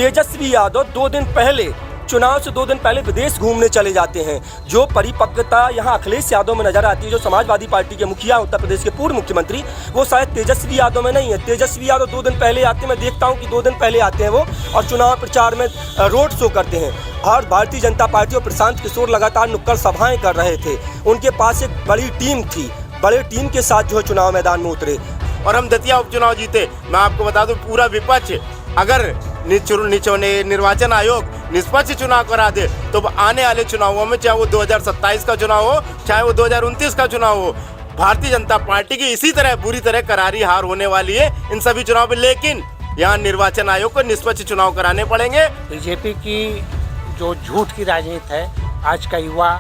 तेजस्वी यादव 2 दिन पहले चुनाव से 2 दिन पहले विदेश घूमने चले जाते हैं। जो परिपक्वता यहाँ अखिलेश यादव में नजर आती है, जो समाजवादी पार्टी के मुखिया उत्तर प्रदेश के पूर्व मुख्यमंत्री, वो शायद तेजस्वी यादव में नहीं है। तेजस्वी यादव 2 दिन पहले आते हैं, मैं देखता हूँ कि 2 दिन पहले आते हैं वो और चुनाव प्रचार में रोड शो करते हैं। और भारतीय जनता पार्टी और प्रशांत किशोर लगातार नुक्कड़ सभाएं कर रहे थे। उनके पास एक बड़ी टीम थी, बड़े टीम के साथ जो है चुनाव मैदान में उतरे और हम दतिया उपचुनाव जीते। मैं आपको बता दूं, पूरा विपक्ष अगर निर्वाचन आयोग निष्पक्ष चुनाव करा दे तो आने वाले चुनावों में, चाहे वो 2027 का चुनाव हो, चाहे वो 2029 का चुनाव हो, भारतीय जनता पार्टी की इसी तरह बुरी तरह करारी हार होने वाली है इन सभी चुनाव में। लेकिन यहाँ निर्वाचन आयोग को निष्पक्ष चुनाव कराने पड़ेंगे। बीजेपी की जो झूठ की राजनीति है, आज का युवा,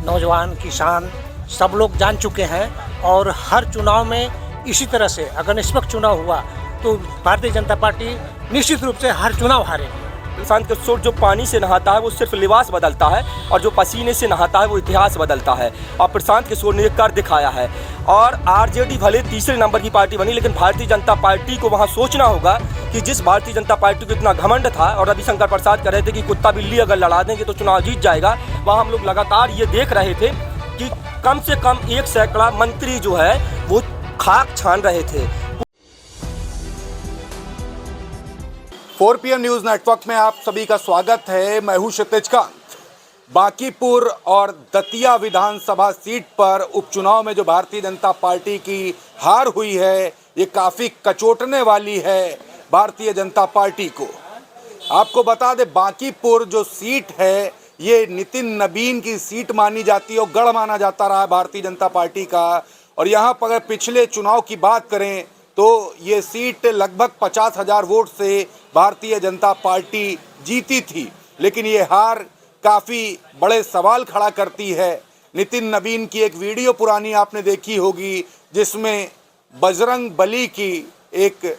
नौजवान, किसान सब लोग जान चुके हैं। और हर चुनाव में इसी तरह से अगर निष्पक्ष चुनाव हुआ तो भारतीय जनता पार्टी निश्चित रूप से हर चुनाव हारेगी। प्रशांत किशोर जो पानी से नहाता है वो सिर्फ लिबास बदलता है, और जो पसीने से नहाता है वो इतिहास बदलता है। और प्रशांत किशोर ने कर दिखाया है। और आरजेडी भले तीसरे नंबर की पार्टी बनी, लेकिन भारतीय जनता पार्टी को वहाँ सोचना होगा कि जिस भारतीय जनता पार्टी को इतना घमंड था और रविशंकर प्रसाद कह रहे थे कि कुत्ता बिल्ली अगर लड़ा देंगे तो चुनाव जीत जाएगा, वहाँ हम लोग लगातार ये देख रहे थे कि कम से कम 1 सैकड़ा मंत्री जो है वो खाक छान रहे थे। 4 PM न्यूज नेटवर्क में आप सभी का स्वागत है। मैं हूं क्षितिज कांत। बांकीपुर और दतिया विधानसभा सीट पर उपचुनाव में जो भारतीय जनता पार्टी की हार हुई है, ये काफ़ी कचोटने वाली है भारतीय जनता पार्टी को। आपको बता दें, बांकीपुर जो सीट है ये नितिन नबीन की सीट मानी जाती है और गढ़ माना जाता रहा है भारतीय जनता पार्टी का। और यहाँ पर अगर पिछले चुनाव की बात करें तो ये सीट लगभग 50,000 वोट से भारतीय जनता पार्टी जीती थी। लेकिन ये हार काफ़ी बड़े सवाल खड़ा करती है। नितिन नबीन की एक वीडियो पुरानी आपने देखी होगी, जिसमें बजरंग बली की एक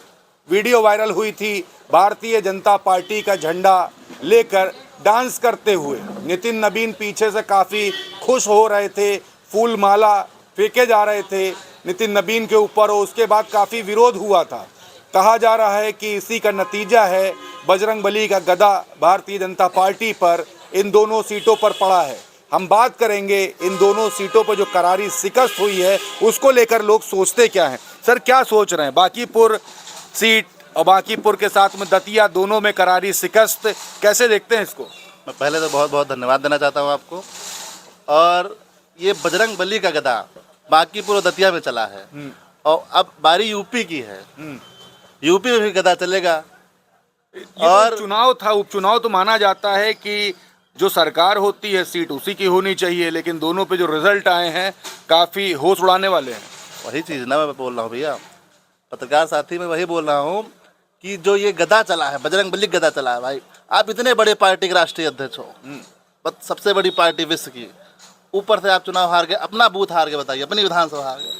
वीडियो वायरल हुई थी, भारतीय जनता पार्टी का झंडा लेकर डांस करते हुए। नितिन नबीन पीछे से काफ़ी खुश हो रहे थे, फूल माला फेंके जा रहे थे नितिन नबीन के ऊपर, और उसके बाद काफ़ी विरोध हुआ था। कहा जा रहा है कि इसी का नतीजा है बजरंग बली का गदा भारतीय जनता पार्टी पर इन दोनों सीटों पर पड़ा है। हम बात करेंगे इन दोनों सीटों पर जो करारी शिकस्त हुई है उसको लेकर लोग सोचते क्या हैं। सर, क्या सोच रहे हैं? बांकीपुर सीट और बांकीपुर के साथ में दतिया, दोनों में करारी शिकस्त, कैसे देखते हैं इसको? मैं पहले तो बहुत बहुत धन्यवाद देना चाहता हूँ आपको। और ये बजरंग बली का गदा बांकीपुर और दतिया में चला है, और अब बारी यूपी की है। यूपी में भी गदा चलेगा। और चुनाव था, उपचुनाव तो माना जाता है कि जो सरकार होती है सीट उसी की होनी चाहिए, लेकिन दोनों पे जो रिजल्ट आए हैं काफ़ी होश उड़ाने वाले हैं। वही चीज़ ना मैं बोल रहा हूँ भैया, पत्रकार साथी, मैं वही बोल रहा हूँ कि जो ये गदा चला है, बजरंग बली गदा चला है। भाई, आप इतने बड़े पार्टी के राष्ट्रीय अध्यक्ष हो, सबसे बड़ी पार्टी विश्व की, ऊपर से आप चुनाव हार गए, अपना बूथ हार गए, बताइए, अपनी विधानसभा हार गए।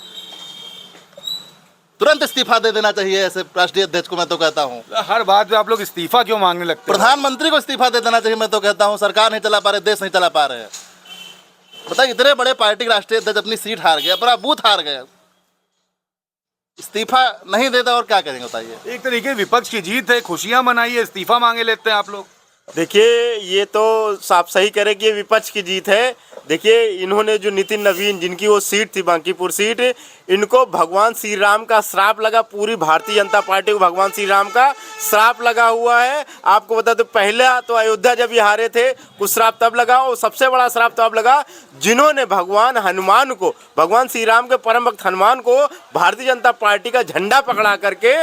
तुरंत इस्तीफा दे देना चाहिए ऐसे राष्ट्रीय अध्यक्ष को, मैं तो कहता हूँ। हर बात में आप लोग इस्तीफा क्यों मांगने लगते हैं? प्रधानमंत्री को इस्तीफा दे देना चाहिए, मैं तो कहता हूँ। सरकार नहीं चला पा रहे, देश नहीं चला पा रहे हैं। बताइए, इतने बड़े पार्टी के राष्ट्रीय अध्यक्ष अपनी सीट हार गए, अपना बूथ हार गए, इस्तीफा नहीं देता और क्या करेंगे बताइए? एक तरीके विपक्ष की जीत है, खुशियां मनाइए, इस्तीफा मांगे लेते हैं आप लोग। देखिए, ये तो साफ सही करे कि ये विपक्ष की जीत है। देखिए, इन्होंने जो नितिन नवीन, जिनकी वो सीट थी बांकीपुर सीट, इनको भगवान श्री राम का श्राप लगा। पूरी भारतीय जनता पार्टी को भगवान श्री राम का श्राप लगा हुआ है। आपको बता दो, पहले तो अयोध्या जब ये हारे थे कुछ श्राप तब लगा, और सबसे बड़ा श्राप तब लगा जिन्होंने भगवान हनुमान को, भगवान श्री राम के परम भक्त हनुमान को भारतीय जनता पार्टी का झंडा पकड़ा करके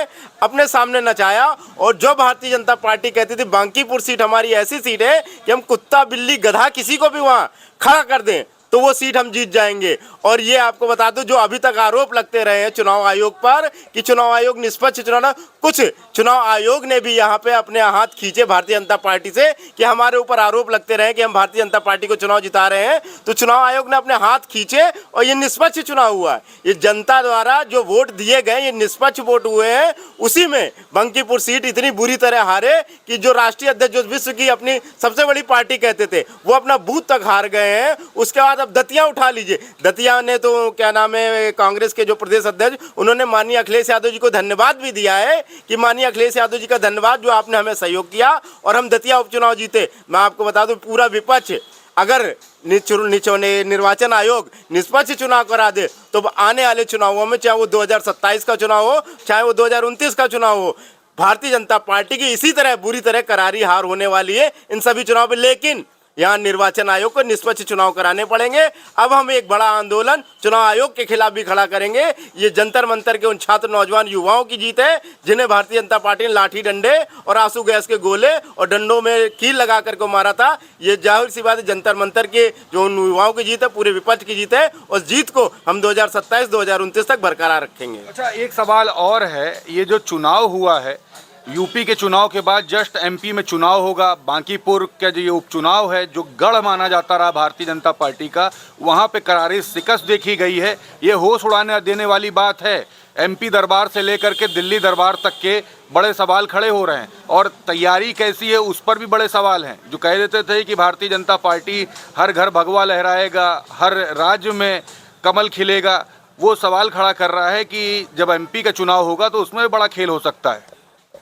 अपने सामने नचाया। और जो भारतीय जनता पार्टी कहती थी बांकीपुर सीट हमारी ऐसी सीट है कि हम कुत्ता बिल्ली गधा किसी को भी वहाँ खड़ा कर दें तो वो सीट हम जीत जाएंगे। और ये आपको बता दूं, जो अभी तक आरोप लगते रहे हैं चुनाव आयोग पर कि चुनाव आयोग निष्पक्ष चुनाव, कुछ चुनाव आयोग ने भी यहाँ पे अपने हाथ खींचे भारतीय जनता पार्टी से कि हमारे ऊपर आरोप लगते रहे कि हम भारतीय जनता पार्टी को चुनाव जिता रहे हैं। तो चुनाव आयोग ने अपने हाथ खींचे और ये निष्पक्ष चुनाव हुआ है। ये जनता द्वारा जो वोट दिए गए, ये निष्पक्ष वोट हुए हैं। उसी में बांकीपुर सीट इतनी बुरी तरह हारे कि जो राष्ट्रीय अध्यक्ष, जो विश्व की अपनी सबसे बड़ी पार्टी कहते थे, वो अपना बूथ तक हार गए हैं। उसके बाद बाद अब दतिया उठा लीजिए। दतिया ने तो क्या नाम है, कांग्रेस के जो प्रदेश अध्यक्ष, उन्होंने माननीय अखिलेश यादव जी को धन्यवाद भी दिया है कि माननीय अखिलेश यादव जी का धन्यवाद जो आपने हमें सहयोग किया और हम दतिया उपचुनाव जीते। मैं आपको बता दूं, पूरा विपक्ष अगर निर्वाचन आयोग निष्पक्ष चुनाव करा दे तो आने वाले चुनावों में, चाहे वो 2027 का चुनाव हो, चाहे वो 2029 का चुनाव हो, भारतीय जनता पार्टी की इसी तरह बुरी तरह करारी हार होने वाली है इन सभी चुनाव में। लेकिन यहाँ निर्वाचन आयोग को निष्पक्ष चुनाव कराने पड़ेंगे। अब हम एक बड़ा आंदोलन चुनाव आयोग के खिलाफ भी खड़ा करेंगे। ये जंतर मंतर के उन छात्र नौजवान युवाओं की जीत है जिन्हें भारतीय जनता पार्टी ने लाठी डंडे और आंसू गैस के गोले और डंडों में कील लगा करके मारा था। ये जाहिर सी बात है, जंतर मंतर के जो उन युवाओं की जीत है, पूरे विपक्ष की जीत है। उस जीत को हम 2027-2029 तक बरकरार रखेंगे। अच्छा, एक सवाल और है, ये जो चुनाव हुआ है, यूपी के चुनाव के बाद जस्ट एमपी में चुनाव होगा। बांकीपुर का जो ये उपचुनाव है, जो गढ़ माना जाता रहा भारतीय जनता पार्टी का, वहाँ पे करारी शिकस्त देखी गई है। ये होश उड़ाने देने वाली बात है। एमपी दरबार से लेकर के दिल्ली दरबार तक के बड़े सवाल खड़े हो रहे हैं और तैयारी कैसी है उस पर भी बड़े सवाल हैं। जो कह देते थे कि भारतीय जनता पार्टी हर घर भगवा लहराएगा, हर राज्य में कमल खिलेगा, वो सवाल खड़ा कर रहा है कि जब एमपी का चुनाव होगा तो उसमें बड़ा खेल हो सकता है।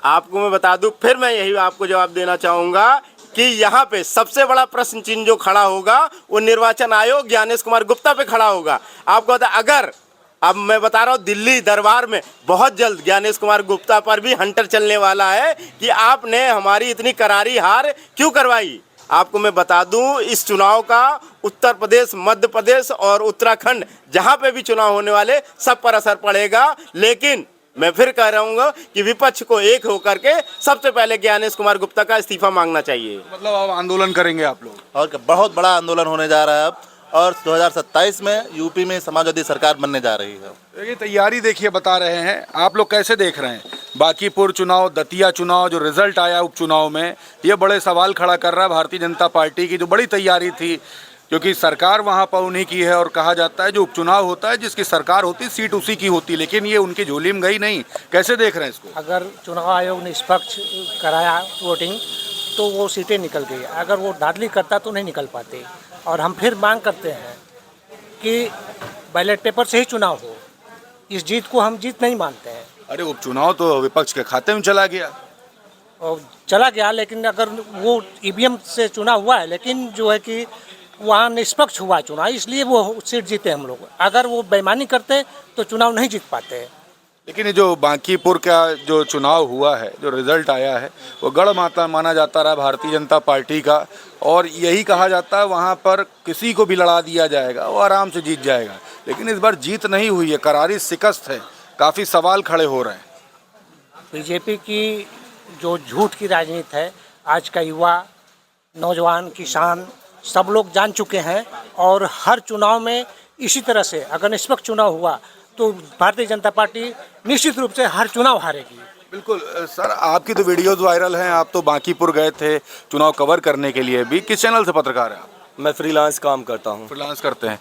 आपको मैं बता दूं, फिर मैं यही आपको जवाब देना चाहूँगा कि यहाँ पे सबसे बड़ा प्रश्न चिन्ह जो खड़ा होगा वो निर्वाचन आयोग ज्ञानेश कुमार गुप्ता पे खड़ा होगा। आपको बता, अगर अब मैं बता रहा हूँ दिल्ली दरबार में बहुत जल्द ज्ञानेश कुमार गुप्ता पर भी हंटर चलने वाला है कि आपने हमारी इतनी करारी हार क्यों करवाई। आपको मैं बता दूं, इस चुनाव का उत्तर प्रदेश, मध्य प्रदेश और उत्तराखंड जहाँ पे भी चुनाव होने वाले सब पर असर पड़ेगा। लेकिन मैं फिर कह रहा हूँ कि विपक्ष को एक होकर के सबसे पहले ज्ञानेश कुमार गुप्ता का इस्तीफा मांगना चाहिए। मतलब अब आंदोलन करेंगे आप लोग? और क्या, बहुत बड़ा आंदोलन होने जा रहा है अब, और 2027 में यूपी में समाजवादी सरकार बनने जा रही है। ये तैयारी देखिए, बता रहे हैं आप लोग, कैसे देख रहे हैं बांकीपुर चुनाव, दतिया चुनाव, जो रिजल्ट आया उपचुनाव में, ये बड़े सवाल खड़ा कर रहा है भारतीय जनता पार्टी की जो बड़ी तैयारी थी, क्योंकि सरकार वहाँ पर उन्हीं की है और कहा जाता है जो उपचुनाव होता है जिसकी सरकार होती सीट उसी की होती, लेकिन ये उनकी झोली में गई नहीं। कैसे देख रहे हैं इसको? अगर चुनाव आयोग ने निष्पक्ष कराया वोटिंग तो वो सीटें निकल गई। अगर वो धांधली करता तो नहीं निकल पाते। और हम फिर मांग करते हैं कि बैलेट पेपर से ही चुनाव हो। इस जीत को हम जीत नहीं मानते हैं। अरे उपचुनाव तो विपक्ष के खाते में चला गया और चला गया, लेकिन अगर वो ईवीएम से चुनाव हुआ है, लेकिन जो है कि वहाँ निष्पक्ष हुआ चुनाव, इसलिए वो सीट जीते हम लोग। अगर वो बेईमानी करते तो चुनाव नहीं जीत पाते। लेकिन ये जो बांकीपुर का जो चुनाव हुआ है, जो रिजल्ट आया है, वो गढ़ माता माना जाता रहा भारतीय जनता पार्टी का, और यही कहा जाता है वहाँ पर किसी को भी लड़ा दिया जाएगा, वो आराम से जीत जाएगा। लेकिन इस बार जीत नहीं हुई है, करारी शिकस्त है, काफ़ी सवाल खड़े हो रहे हैं। बीजेपी की जो झूठ की राजनीति है, आज का युवा, नौजवान, किसान सब लोग जान चुके हैं। और हर चुनाव में इसी तरह से अगर निष्पक्ष चुनाव हुआ तो भारतीय जनता पार्टी निश्चित रूप से हर चुनाव हारेगी। बिल्कुल सर, आपकी तो वीडियोज़ वायरल हैं, आप तो बांकीपुर गए थे चुनाव कवर करने के लिए भी। किस चैनल से पत्रकार हैं आप? मैं फ्रीलांस काम करता हूँ। फ्रीलांस करते हैं।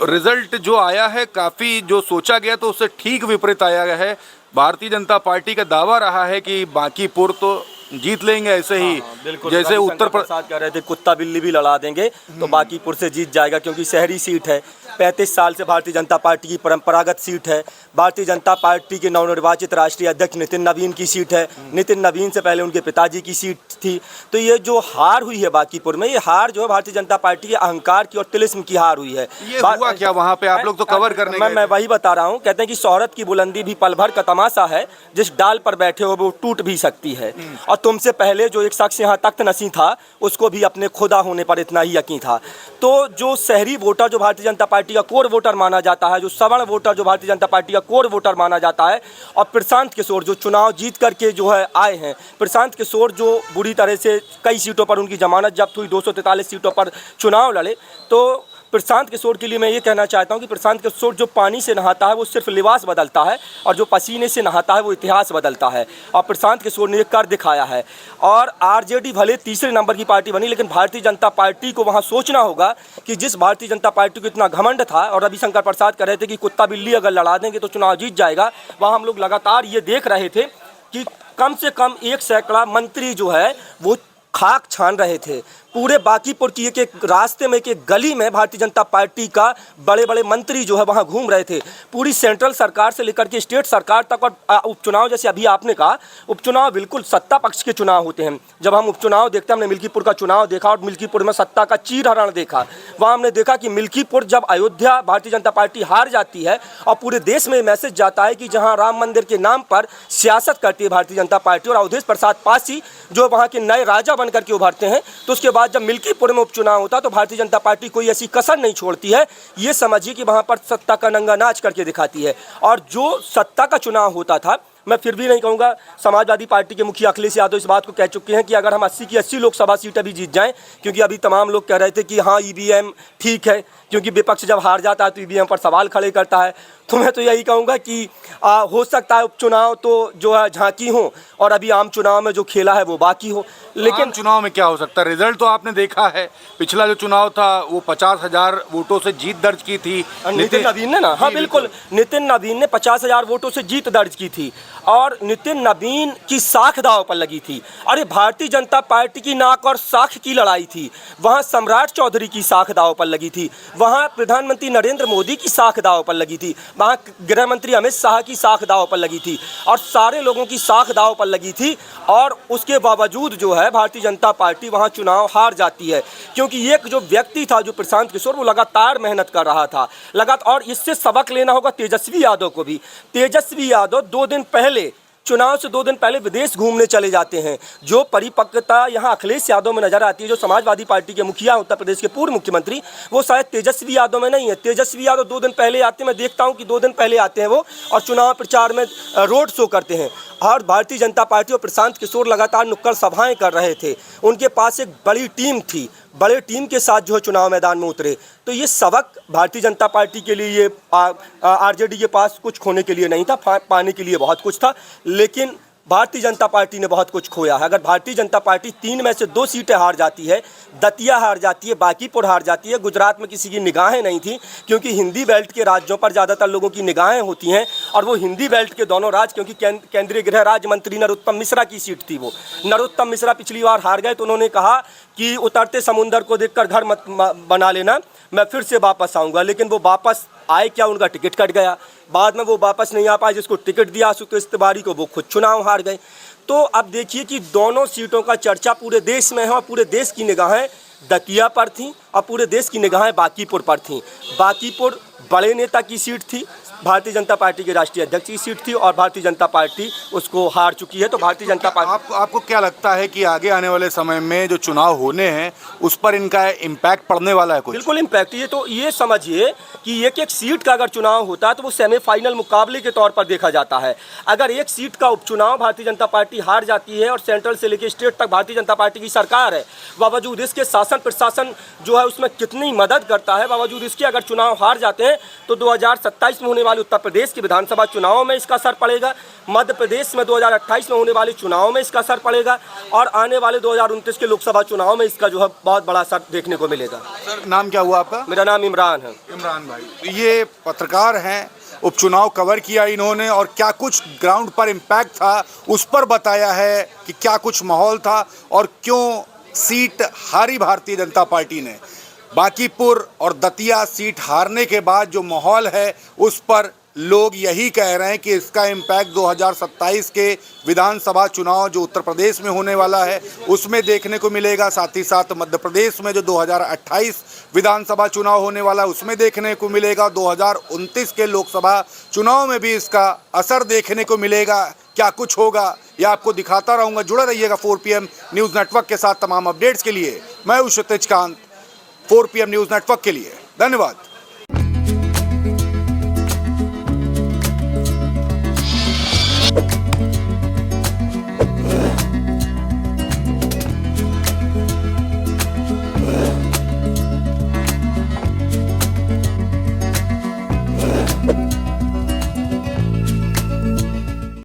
रिजल्ट जो आया है काफ़ी जो सोचा गया तो उससे ठीक विपरीत आया है। भारतीय जनता पार्टी का दावा रहा है कि बांकीपुर तो जीत लेंगे ऐसे ही, बिल्कुल, जैसे उत्तर प्रदेश कह रहे थे कुत्ता बिल्ली भी लड़ा देंगे तो बांकीपुर से जीत जाएगा, क्योंकि शहरी सीट है। 35 साल से भारतीय जनता पार्टी की परंपरागत सीट है। भारतीय जनता पार्टी के नवनिर्वाचित राष्ट्रीय अध्यक्ष नितिन नवीन की सीट है। नितिन नवीन से पहले उनके पिताजी की सीट थी। तो ये जो हार हुई है बांकीपुर में, ये हार जो है भारतीय जनता पार्टी के अहंकार की और तिलिस्म की हार हुई है। ये हुआ क्या वहाँ पे? आप लोग तो कवर करने मैं वही बता रहा हूँ। कहते हैं कि शोहरत की बुलंदी भी पल भर का तमाशा है, जिस डाल पर बैठे हो वो टूट भी सकती है। और तुमसे पहले जो एक शख्स यहाँ तख्त नशीं था, उसको भी अपने खुदा होने पर इतना ही यकीन था। तो जो शहरी वोटर जो भारतीय जनता पार्टी का कोर वोटर माना जाता है, जो सवर्ण वोटर जो भारतीय जनता पार्टी का कोर वोटर माना जाता है, और प्रशांत किशोर जो चुनाव जीत करके जो है आए हैं, प्रशांत किशोर जो बुरी तरह से कई सीटों पर उनकी जमानत जब्त हुई, 243 सीटों पर चुनाव लड़े। तो प्रशांत किशोर के लिए मैं ये कहना चाहता हूँ कि प्रशांत किशोर जो पानी से नहाता है वो सिर्फ लिबास बदलता है, और जो पसीने से नहाता है वो इतिहास बदलता है। और प्रशांत किशोर ने ये कर दिखाया है। और आरजेडी भले तीसरे नंबर की पार्टी बनी, लेकिन भारतीय जनता पार्टी को वहाँ सोचना होगा कि जिस भारतीय जनता पार्टी को इतना घमंड था, और रविशंकर प्रसाद कह रहे थे कि कुत्ता बिल्ली अगर लड़ा देंगे तो चुनाव जीत जाएगा, वहाँ हम लोग लगातार ये देख रहे थे कि कम से कम 1 सैकड़ा मंत्री जो है वो खाक छान रहे थे। पूरे बांकीपुर की एक रास्ते में, एक गली में भारतीय जनता पार्टी का बड़े बड़े मंत्री जो है वहाँ घूम रहे थे। पूरी सेंट्रल सरकार से लेकर के स्टेट सरकार तक, और उपचुनाव जैसे अभी आपने कहा, उपचुनाव बिल्कुल सत्ता पक्ष के चुनाव होते हैं। जब हम उपचुनाव देखते हैं, हमने मिल्कीपुर का चुनाव देखा और मिल्कीपुर में सत्ता का चीरहरण देखा। वहाँ हमने देखा कि मिल्कीपुर जब अयोध्या भारतीय जनता पार्टी हार जाती है और पूरे देश में मैसेज जाता है कि जहाँ राम मंदिर के नाम पर सियासत करती है भारतीय जनता पार्टी और अवधेश प्रसाद पासी जो वहाँ के नए राजा बनकर के उभरते हैं, तो उसके बाद जब मिल्कीपुर में उपचुनाव होता तो भारतीय जनता पार्टी कोई ऐसी कसर नहीं छोड़ती है। ये समझिए कि वहाँ पर सत्ता का नंगा नाच करके दिखाती है। और जो सत्ता का चुनाव होता था, मैं फिर भी नहीं कहूँगा, समाजवादी पार्टी के मुखिया अखिलेश यादव इस बात को कह चुके हैं कि अगर हम 80 की 80 लोकसभा सीट अभी जीत जाएं, क्योंकि अभी तमाम लोग कह रहे थे कि हाँ ईवीएम ठीक है, क्योंकि विपक्ष जब हार जाता है तो ईवीएम पर सवाल खड़े करता है। तो मैं तो यही कहूँगा कि हो सकता है उपचुनाव तो जो है झांकी हो और अभी आम चुनाव में जो खेला है वो बाकी हो। लेकिन चुनाव में क्या हो सकता है? रिजल्ट तो आपने देखा है, पिछला जो चुनाव था वो 50,000 वोटों से जीत दर्ज की थी नितिन नवीन ने ना। हाँ बिल्कुल, नितिन नवीन ने 50,000 वोटों से जीत दर्ज की थी और नितिन नवीन की साख दांव पर लगी थी। अरे भारतीय जनता पार्टी की नाक और साख की लड़ाई थी, वहाँ सम्राट चौधरी की साख दांव पर लगी थी, वहाँ प्रधानमंत्री नरेंद्र मोदी की साख दांव पर लगी थी, वहाँ गृह मंत्री अमित शाह की साख दांव पर लगी थी और सारे लोगों की साख दांव पर लगी थी। और उसके बावजूद जो है भारतीय जनता पार्टी वहाँ चुनाव हार जाती है, क्योंकि एक जो व्यक्ति था जो प्रशांत किशोर, वो लगातार मेहनत कर रहा था लगातार। और इससे सबक लेना होगा तेजस्वी यादव को भी। तेजस्वी यादव 2 दिन पहले, चुनाव से 2 दिन पहले विदेश घूमने चले जाते हैं। जो परिपक्वता यहाँ अखिलेश यादव में नजर आती है, जो समाजवादी पार्टी के मुखिया उत्तर प्रदेश के पूर्व मुख्यमंत्री, वो शायद तेजस्वी यादव में नहीं है। तेजस्वी यादव 2 दिन पहले आते हैं, मैं देखता हूँ कि 2 दिन पहले आते हैं वो और चुनाव प्रचार में रोड शो करते हैं। और भारतीय जनता पार्टी और प्रशांत किशोर लगातार नुक्कड़ सभाएं कर रहे थे। उनके पास एक बड़ी टीम थी, बड़े टीम के साथ जो है चुनाव मैदान में उतरे। तो ये सबक भारतीय जनता पार्टी के लिए, ये आरजेडी के पास कुछ खोने के लिए नहीं था, पाने के लिए बहुत कुछ था। लेकिन भारतीय जनता पार्टी ने बहुत कुछ खोया है। अगर भारतीय जनता पार्टी 3 में से 2 सीटें हार जाती है, दतिया हार जाती है, बांकीपुर हार जाती है, गुजरात में किसी की निगाहें नहीं थी, क्योंकि हिंदी बेल्ट के राज्यों पर ज़्यादातर लोगों की निगाहें होती हैं। और वो हिंदी बेल्ट के दोनों राज्य, क्योंकि केंद्रीय गृह राज्य मंत्री नरोत्तम मिश्रा की सीट थी, वो नरोत्तम मिश्रा पिछली बार हार गए तो उन्होंने कहा कि उतरते समुंदर को देखकर घर मत बना लेना, मैं फिर से वापस आऊँगा। लेकिन वो वापस आए क्या, उनका टिकट कट गया, बाद में वो वापस नहीं आ पाए। जिसको टिकट दिया आशुतोष तिवारी को, वो खुद चुनाव हार गए। तो अब देखिए कि दोनों सीटों का चर्चा पूरे देश में है और पूरे देश की निगाहें दतिया पर थीं और पूरे देश की निगाहें बांकीपुर पर थीं। बांकीपुर बड़े नेता की सीट थी, भारतीय जनता पार्टी के राष्ट्रीय अध्यक्ष की सीट थी और भारतीय जनता पार्टी उसको हार चुकी है। तो भारतीय जनता पार्टी, आपको क्या लगता है कि आगे आने वाले समय में जो चुनाव होने हैं उस पर इनका इम्पैक्ट पड़ने वाला है? कुछ बिल्कुल इम्पैक्ट। ये तो ये समझिए कि एक सीट का अगर चुनाव होता है तो वो सेमीफाइनल मुकाबले के तौर पर देखा जाता है। अगर एक सीट का उपचुनाव भारतीय जनता पार्टी हार जाती है और सेंट्रल से लेकर स्टेट तक भारतीय जनता पार्टी की सरकार है, बावजूद इसके शासन प्रशासन जो है उसमें कितनी मदद करता है, बावजूद इसके अगर चुनाव हार जाते हैं तो 2027 में होने वाले उत्तर प्रदेश के विधानसभा चुनावों में इसका असर पड़ेगा, मध्य प्रदेश में 2028 में होने वाले चुनावों में इसका असर पड़ेगा और आने वाले 2029 के लोकसभा चुनाव में इसका जो है बहुत बड़ा असर देखने को मिलेगा। सर, नाम क्या हुआ आपका? मेरा नाम इमरान है। इमरान भाई, तो ये पत्रकार हैं, उपचुनाव कवर किया इन्होंने और क्या कुछ ग्राउंड पर इम्पैक्ट था उस पर बताया है कि क्या कुछ माहौल था और क्यों सीट हारी भारतीय जनता पार्टी ने। बांकीपुर और दतिया सीट हारने के बाद जो माहौल है उस पर लोग यही कह रहे हैं कि इसका इम्पैक्ट 2027 के विधानसभा चुनाव जो उत्तर प्रदेश में होने वाला है उसमें देखने को मिलेगा। साथ ही साथ मध्य प्रदेश में जो 2028 विधानसभा चुनाव होने वाला है उसमें देखने को मिलेगा। 2029 के लोकसभा चुनाव में भी इसका असर देखने को मिलेगा। क्या कुछ होगा यह आपको दिखाता रहूँगा। जुड़े रहिएगा 4 PM न्यूज़ नेटवर्क के साथ। तमाम अपडेट्स के लिए मैं हूं क्षितिज कांत, 4 PM न्यूज़ नेटवर्क के लिए धन्यवाद।